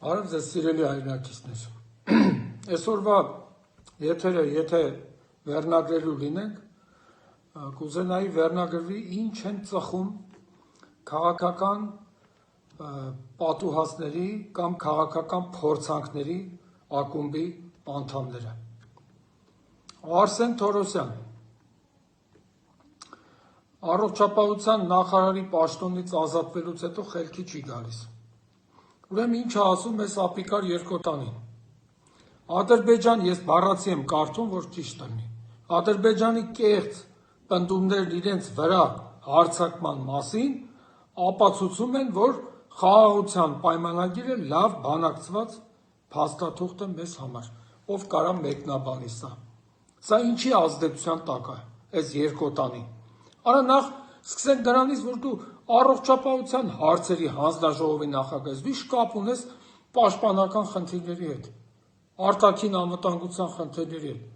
Արև ձեզ սիրելի հայրենակիցներ, այսօրվա եթերը եթե վերնագրելու լինենք, կուզենայի վերնագրվի ինչ են ծխում քաղաքական պատուհասների կամ քաղաքական փորձանքների ակումբի անդամները։ Արսեն Թորոսյան, առողջապահության նախարարի պաշտոնից ազատվելուց հետո խելքի չի գալիս։ Ուրեմն ինչ ասում է Սապիկար Երկոտանին։ Ադրբեջան, ես բառացի եմ կարդում, որ ճիշտ լինի։ Ադրբեջանի կեղծ պնդումներն իրենց վրա հարձակման մասին ապացուցում են, որ խաղաղության պայմանագիրը լավ բանակցված փաստաթուղթ է մեզ համար, ով կարա մեկնաբանի սա։ Սա ինչի ազդեցության տակ է, այս Երկոտանի։ Արա նախ սկսենք դրանից, որ դու առողջապահության հարցերի հանձնաժողովի նախագահ ես, դու ինչ կապ ունես պաշտպանական խնդիրների հետ, արտաքին անվտանգության խնդիրների հետ։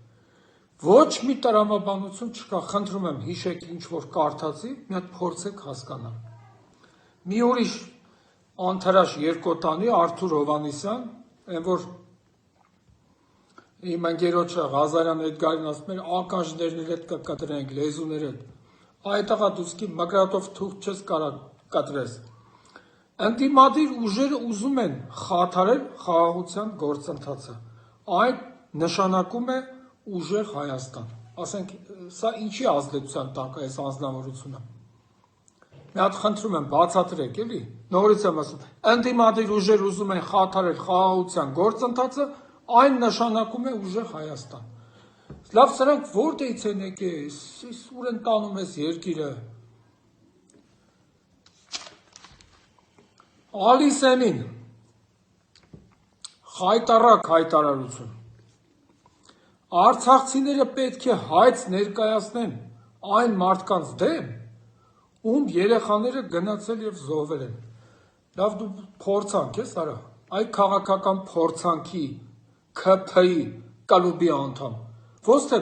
Ոչ մի տրամաբանություն չկա, խնդրում եմ հիշեք ինչ որ կարդացի, մի հատ փորձեք հասկանալ։ Մի ուրիշ անթրաշ Երկոտանի Արթուր Հովհաննիսյան, այն որ իմ ընկերոջը Ղազարյան Էդգարին ասում էր ականջներն հետ կկտրենք, լեզուներ հետ։ Այդտեղա դուսկի մկրատով թուղթ չես կարա կտրես։ Ընդդիմադիր ուժերը ուզում են խաթարել խաղաղության գործընթացը։ Այդ նշանակում է ուժեղ Հայաստան։ Ասենք, սա ինչի ազդեցության տակ է այս անձնավորությունը։ Մի հատ խնդրում եմ բացատրեք, էլի։ Նորից եմ ասում, ընդդիմադիր ուժեր ուզում են խաթարել խաղաղության գործընթացը, այն նշանակում է ուժեղ Հայաստան։ Լավ, սրանք որտեղից են եկել, ուր են տանում այս երկիրը։ Ալիսեմին խայտառակ հայտարարություն։ Արցախցիները պետք է հայց ներկայացնեն այն մարդկանց դեմ, ում երեխաները գնացել եւ զոհվել են։ Լավ, դու փորձանք ես արա, այ քաղաքական փորձանքի ՔՓ-ի կլուբի անդամ։ Ոնց թե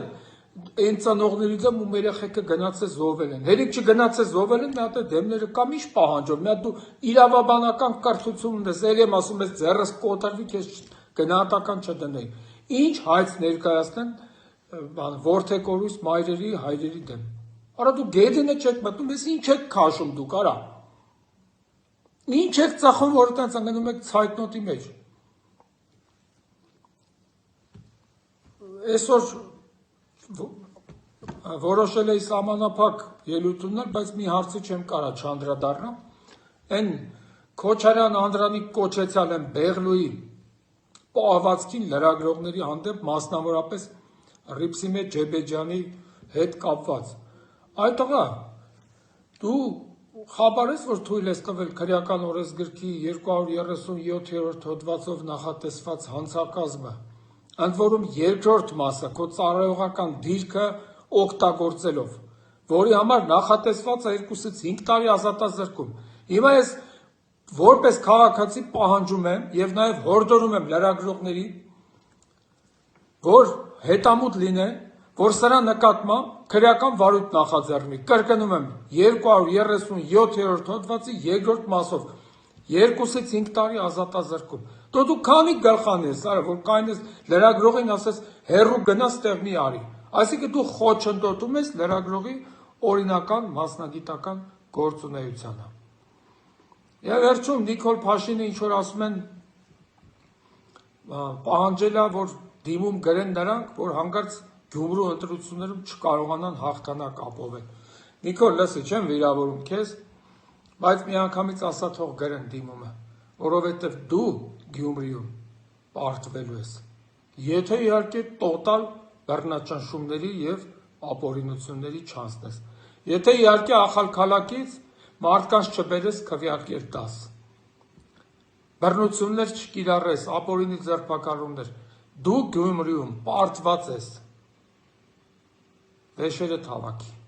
այն ծնողների դեմ ում երեխեքը գնացել զոհվել են։ Հերիք չգնացել զոհվել են, մի հատ դեմները կամ ինչ պահանջով, մի հատ դու իրավաբանական կրթություն ունես, ելի եմ ասում, ես ձեռս կոտրվի, քեզ գնահատական չդնեի։ Ինչ հայց ներկայացնեն որդեկորույս մայրերի, հայրերի դեմ։ Արա դու գեդինը չեք մտնում, ես ինչ եք քաշում դուք, արա։ Ինչ եք ծախում, որ այդպես ընկնում եք ցայտնոտի մեջ։ Այսօր որոշել էի սահմանափակ ելույթ ունենալ, բայց մի հարցի չեմ կարա չանդրադառնամ։ Այն Քոչարյան Անդրանիկ կոչեցյալ են Բեղլուի պահվածքին լրագրողների հանդեպ, մասնավորապես Ռիփսիմե Ջեբեջյանի հետ կապված։ Այդտեղա դու խաբար ես, որ թույլ ես տվել քրեական օրենսգրքի 237-րդ հոդվածով նախատեսված հանցակազմը, ընդ որում երկրորդ մասը քո ծառայողական դիրքը օգտագործելով, որի համար նախատեսված է 2-ից 5 տարի ազատազրկում։ Հիմա ես որպես քաղաքացի պահանջում եմ եւ նաեւ հորդորում եմ լրագրողներին, որ հետամուտ լինեն, որ սրա նկատմամբ քրեական վարույթ նախաձեռնվի։ Կրկնում եմ 237-րդ հոդվածի երկրորդ մասով 2-ից 5 տարի ազատազրկում։ Դու քանի գլխան ես, արա, որ կայնես լրագրողին ասես հերրու գնաս տեղ մի արի։ Այսինքն դու խոչընդոտում ես լրագրողի օրինական մասնագիտական գործունեությանը։ Եվ վերջում Նիկոլ Փաշինը ինչ որ ասում են պահանջել է, որ դիմում գրեն նրանք, որ հանկարծ Գյումրու ընտրություններում չկարողանան հաղթանակ ապովել։ Նիկոլ, լսի, չեմ վիրավորում քեզ, բայց միանգամից ասա թող գրեն դիմումը, որովհետև դու Գյումրիում պարտվելու ես։ Եթե իհարկե տոտալ բռնաճնշումների եւ ապօրինությունների չանցնես։ Եթե իհարկե ախալքալակից մարդկանց չբերես քվեարկեր 10։ Բռնություններ չկիրառես, ապօրինի ձերբակալումներ։ Դու Գյումրիում պարտված ես։ Վեշերդ հավաքի։